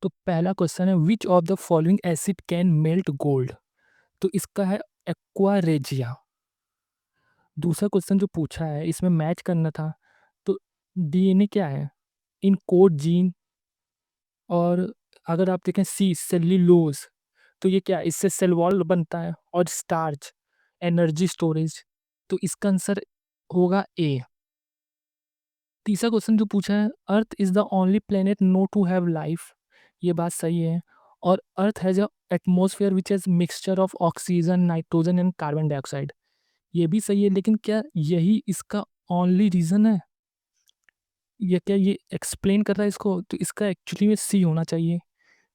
तो पहला क्वेश्चन है which of the following acid can melt gold? तो इसका है एक्वा रेजिया। दूसरा क्वेश्चन जो पूछा है इसमें मैच करना था। तो डीएनए क्या है? इन कोड जीन। और अगर आप देखें सी सेल्यूलोज, तो ये क्या है? इससे सेल वॉल बनता है। और स्टार्च एनर्जी स्टोरेज। तो इसका आंसर होगा ए। तीसरा क्वेश्चन जो पूछा है earth is the only planet know to have life. ये बात सही है। और earth has a atmosphere which has mixture of oxygen nitrogen and carbon dioxide. ये भी सही है, लेकिन क्या यही इसका ओनली रीजन है? ये क्या ये एक्सप्लेन कर रहा है इसको? तो इसका एक्चुअली में सी होना चाहिए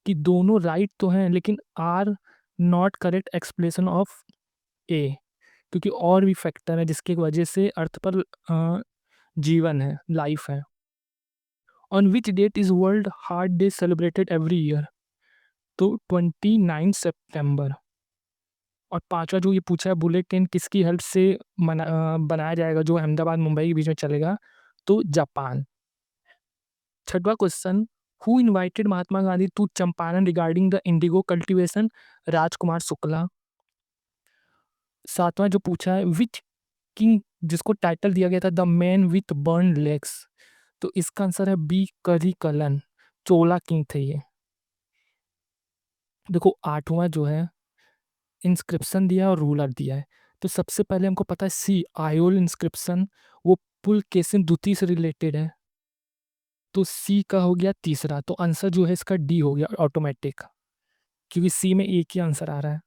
कि दोनों राइट तो हैं लेकिन are not correct explanation of A. क्योंकि और भी फैक्टर है जिसकी वजह से अर्थ पर जीवन है, लाइफ है। On which date is world heart day celebrated every year? तो 29 सितंबर। और पांचवा जो ये पूछा है बुलेट ट्रेन किसकी हेल्प से बनाया जाएगा जो अहमदाबाद मुंबई के बीच में चलेगा? तो जापान। छठवां question who invited Mahatma Gandhi to Champaran regarding the indigo cultivation? Rajkumar Shukla. सातवां जो पूछा है विच किंग जिसको टाइटल दिया गया था the man with burn legs? तो इसका आंसर है बी करिकलन। चोला किंग थे ये। देखो आठवां जो है इंस्क्रिप्शन दिया है और रूलर दिया है। तो सबसे पहले हमको पता है सी आयोल इंस्क्रिप्शन, वो पुलकेशिन द्वितीय से रिलेटेड है। तो सी का हो गया तीसरा। तो आंसर जो है इसका डी हो गया ऑटोमेटिक, क्योंकि सी में एक ही आंसर आ रहा है।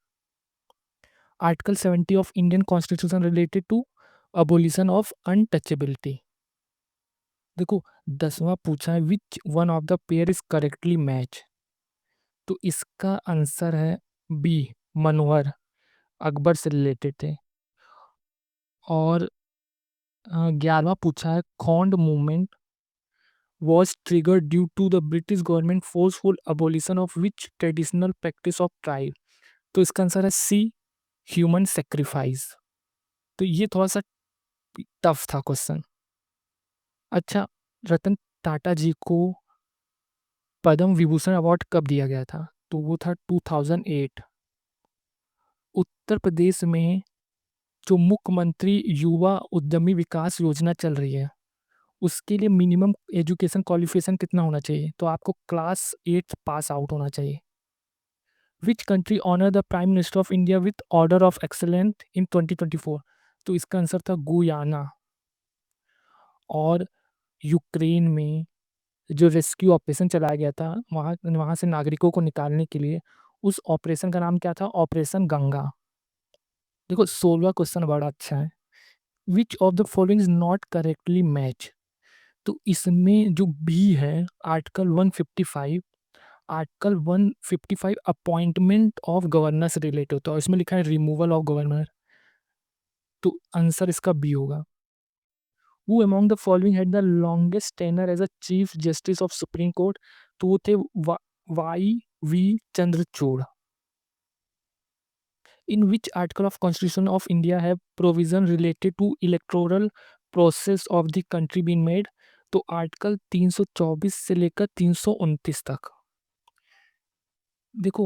Article 70 of Indian constitution related to abolition of untouchability. देखो 10वां पूछा है which one of the pair is correctly match? तो इसका आंसर है बी मनोहर, अकबर से रिलेटेड थे। और 11वां पूछा है Khond movement was triggered due to the British government forceful abolition of which traditional practice of tribe? तो इसका आंसर है सी ह्यूमन सेक्रीफाइस। तो ये थोड़ा सा टफ था क्वेश्चन। अच्छा, रतन टाटा जी को पद्म विभूषण अवार्ड कब दिया गया था? तो वो था 2008। उत्तर प्रदेश में जो मुख्यमंत्री युवा उद्यमी विकास योजना चल रही है उसके लिए मिनिमम एजुकेशन क्वालिफिकेशन कितना होना चाहिए? तो आपको क्लास 8 पास आउट होना चाहिए। Which country honour the prime minister of India with order of excellent in 2024? तो इसका आंसर था गुयाना। और यूक्रेन में जो रेस्क्यू ऑपरेशन चलाया गया था वहाँ वहाँ से नागरिकों को निकालने के लिए, उस ऑपरेशन का नाम क्या था? ऑपरेशन गंगा। देखो 16वां क्वेश्चन बड़ा अच्छा है। Which of the following is not correctly match? तो इसमें जो बी है article 155, article 155 appointment of governor से रिलेटेड होता है और इसमें लिखा है रिमूवल ऑफ गवर्नर। तो आंसर इसका बी होगा। Who among the following had the longest tenure as a chief justice of supreme court? तो वो थे Y V Chandrachud. In which article of constitution of India have provision related to electoral process of the country been made? तो article 324 से लेकर 329 तक। देखो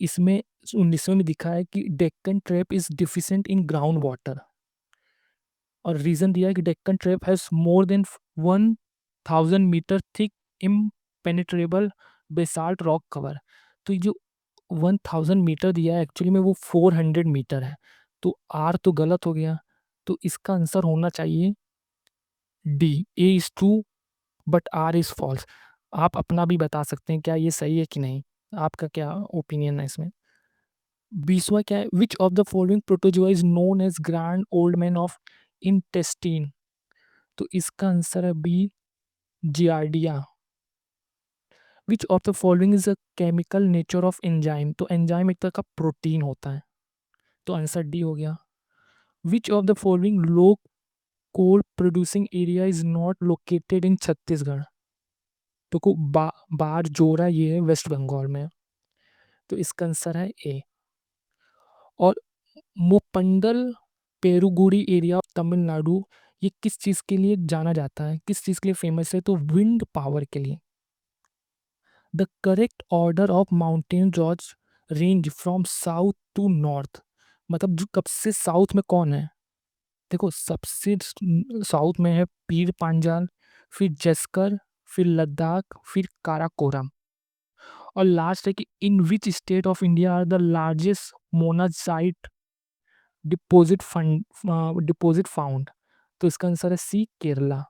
इसमें 19वें में दिखा है कि Deccan trap is deficient in ground water. और रीजन दिया है कि Deccan trap has more than 1000 metre thick impenetrable basalt rock cover. तो ये जो 1000 मीटर दिया है एक्चुअली में वो 400 मीटर है। तो आर तो गलत हो गया। तो इसका आंसर होना चाहिए D A is true but R is false. आप अपना भी बता सकते हैं क्या ये सही है कि नहीं। आपका क्या ओपिनियन है इसमें? 20वां क्या है which of the following protozoa is known as grand old man of intestine? तो इसका आंसर है B Giardia. Which of the following is a chemical nature of enzyme? तो एंजाइम एक तरह का प्रोटीन होता है। तो आंसर डी हो गया। Which of the following low coal producing area is not located in Chhattisgarh? तो बार जोरा ये है वेस्ट बंगाल में। तो इसका आंसर है ए। और मुपंडल पेरुगुड़ी एरिया ऑफ तमिलनाडु ये किस चीज़ के लिए जाना जाता है, किस चीज़ के लिए फेमस है? तो विंड पावर के लिए। The correct order of mountain range from south to north, मतलब जो कब से साउथ में कौन है? देखो सबसे साउथ में है पीर पांजाल, फिर जस्कर, फिर लद्दाख, फिर काराकोरम, और लास्ट है कि in which state of India are the largest monazite deposit found. तो इसका आंसर है सी, केरला।